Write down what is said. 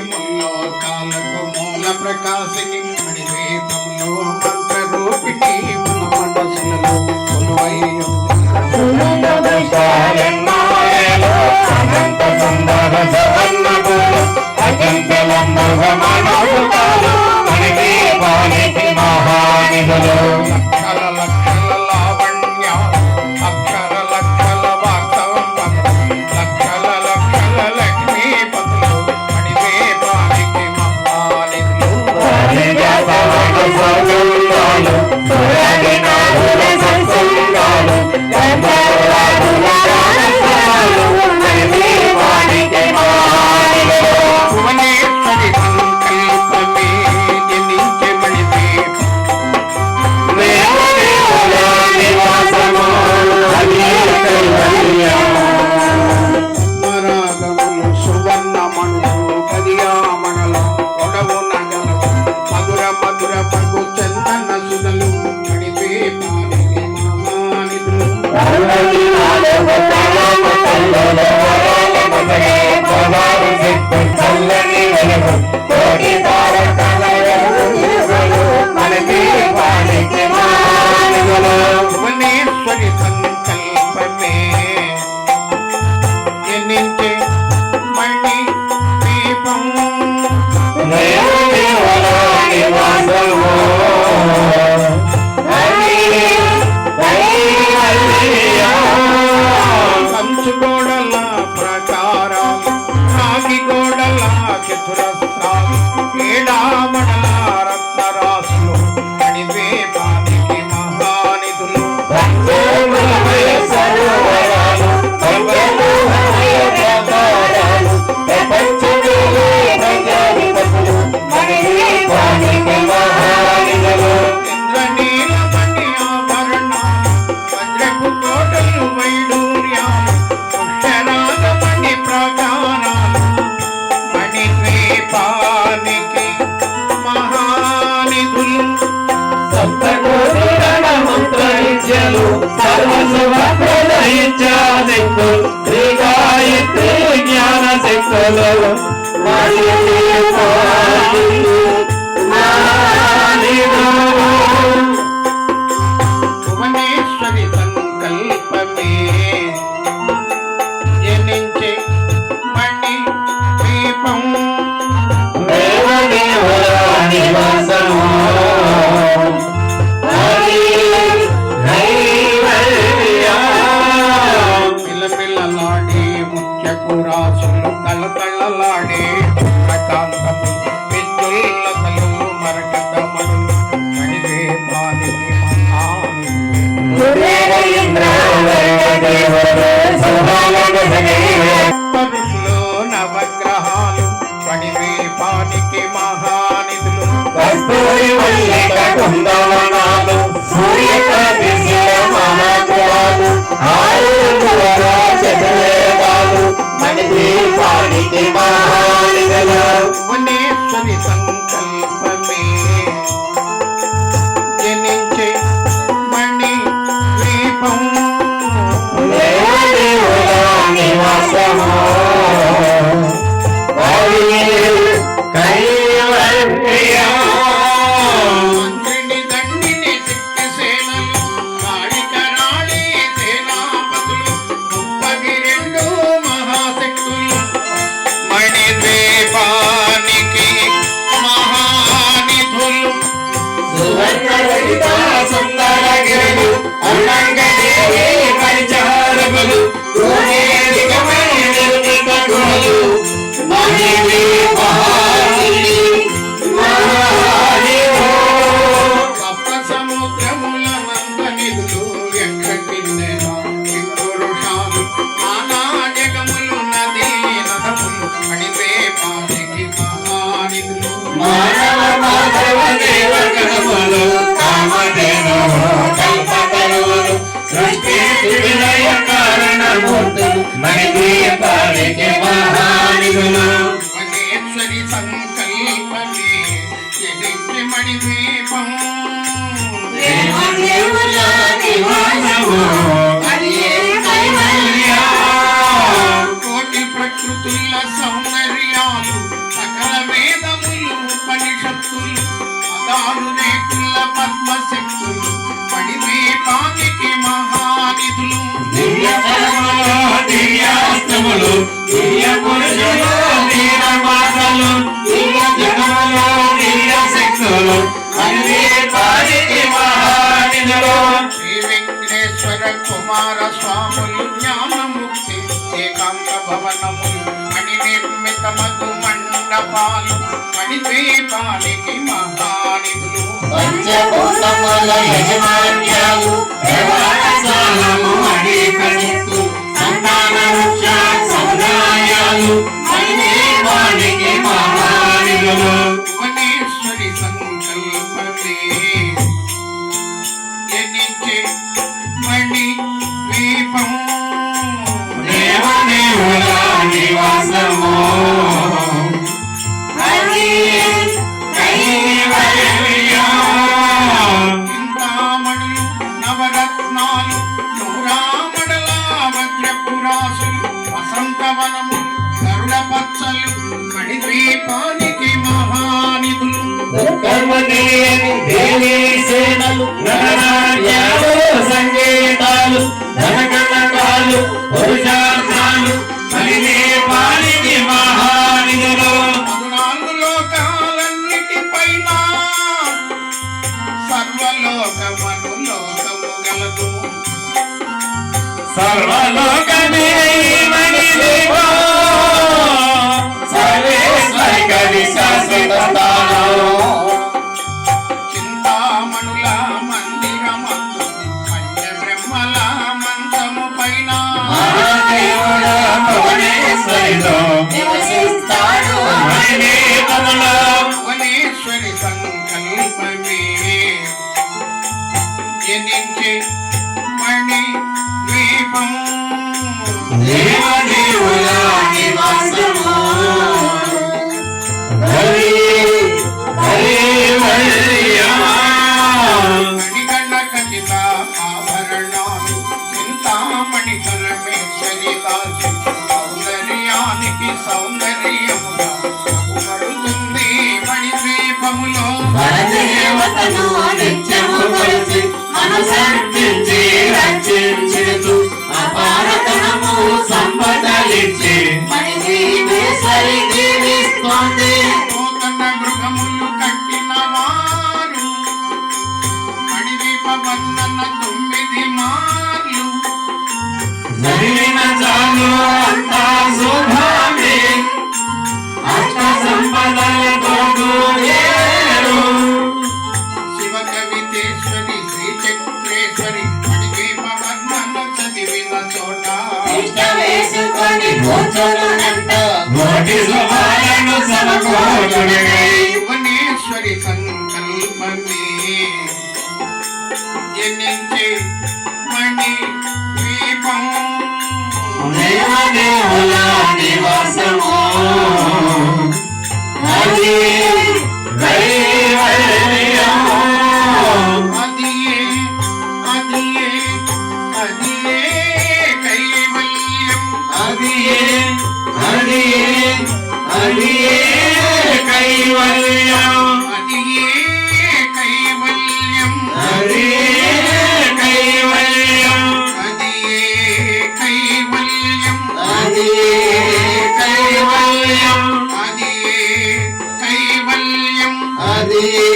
ముల్లోకాలకు మూల ప్రకాశిని మణిద్వీపంలో మంత్రరూపిణి మన మనసులలో కొలువై భువనేశ్వరి సంకల్పమే జనించే మణి దీపం కంచుగోడల ప్రకారాలు రాగి గోడల చతురస్రాలు ఏడామడల రత్నరాసులు మణిద్వీపానికి మహానిధులు ఇంద్రనీలమణి ఆభరణాలు వజ్రపు కోటలు వైడూర్యాలు పుష్యరాగమణి ప్రాకారాలు మణిద్వీపానికి మహానిధులు మంత్రవిద్యలు సర్వశక్తులు శ్రీ గాయత్రి జ్ఞాన శక్తులు భువనేశ్వరి సంకల్పమే జనించే మణి దీపం మిలమిలలాడే ముత్యపు రాసులు తలతళలాడే ప్రకాంతము విద్యుల్లతలు మరకతమలు మణిద్వీపానికి పరుషులు నవగ్రహాలు మణిద్వీపానికి మహానిధులు భువనేశ్వరి సంకల్పమే జనించే మణి ద్వీపం మంత్రిని దండిని శక్తి సేనలు కాళికరాళి సేనాపతులు 32 మహాశక్తులు మణిద్వీపానికి మహానిధులు సప్త సముద్రముల నందనిధులు ఎక్కడిన్నెనా పురుషాలు నానా జగములు నదీ నదములు మణిద్వీపానికి మహానిధులు మణిద్వీపానికి మహానిధులు భువనేశ్వరి సంకల్పమే జనించే మణిద్వీపం కోటి ప్రకృతుల సౌందర్యాలు సకల గుణములు దివ్య పురుషులు వీర మాటలు దివ్య జగములు దివ్య శక్తులు మణిదీపానికి మహానిధులు శ్రీ వెంకటేశ్వర కుమార స్వాములు జ్ఞానముక్తి ఏకాంత భవనములు మణి నిర్మిత మధు మండపాలు మణిద్వీపానికి మహానిధులు పంచభూతముల యజమాన్యాలు దేవాలయాలు మణికణిత్తు సంతాన వృక్ష సముదాయాలు మణిదీపానికి మహానిధులు భువనేశ్వరి సంకల్పమే జనించే మణి ద్వీపం దేవదేవుల నివాసము హరి కైవల్యం చింతామణులు నవరత్నాలు నూరామడల వజ్రపురాసులు వసంతవనము గరుడ పచ్చలు మణిద్వీపానికి మహానిధులు దుర్గమని దేవీ సేనలు నరనాట్యాలు సంగీతాలు ధనకనకాలు పురుషార్థాలు మణిదీపానికి మహానిధులు 14 లోకాలన్నిటిపైన సర్వలోకమను లోకము గలదు సర్వలోకమే మణిదీపం సర్వేశ్వరి కవి శాశ్వత స్థానం చింతామణుల మందిరమందు పంచ బ్రహ్మల మంచము పైన మహాదేవుడ భువనేశ్వరిలో నివసిస్తాడు మణిదీపములో భువనేశ్వరి సంకల్పమే జనించే మణి ద్వీపం దేవదేవుల నివాసము హరి కైవల్యం మణిగణ ఖచ్చిత ఆభరణాలు చింతామణి పరమేశ్వరి దాచి సౌందర్యానికి సౌందర్యముగా పడుతుంది మణి ద్వీపములో పరదేవతను నిత్యము కొలిచి అనుసర్పించి రక్షించుతూ అపారతనము సంపదలిచ్చి మణిదీపేశ్వరి దీవిస్తోంది నూతన గృహములు కట్టిన వారు మణిదీప వర్ణన 9 మార్లు జరిగిన చాలు అంతా శుభమే అష్ట సంపదలతో ఏరు శివ కవితేశ్వరి శ్రీ చక్రేశ్వరి మణిదీప వర్ణన చదివిన చోట ఇష్ట వేసుకొని కూర్చొనునంట కోటి శుభాలను సమకూర్చుడిగై భువనేశ్వరి సంకల్పమే జనించే మణి ద్వీపం దేవదేవుల నివాసము హరి కైవల్యం అదియే అదియే అదియే కైవల్యం అదియే అదియే అదియే కైవల్యం అదియే కైవల్యం అదియే కైవల్యం అదియే కైవల్యం అదియే కైవల్యం అదియే కైవల్యం అదియే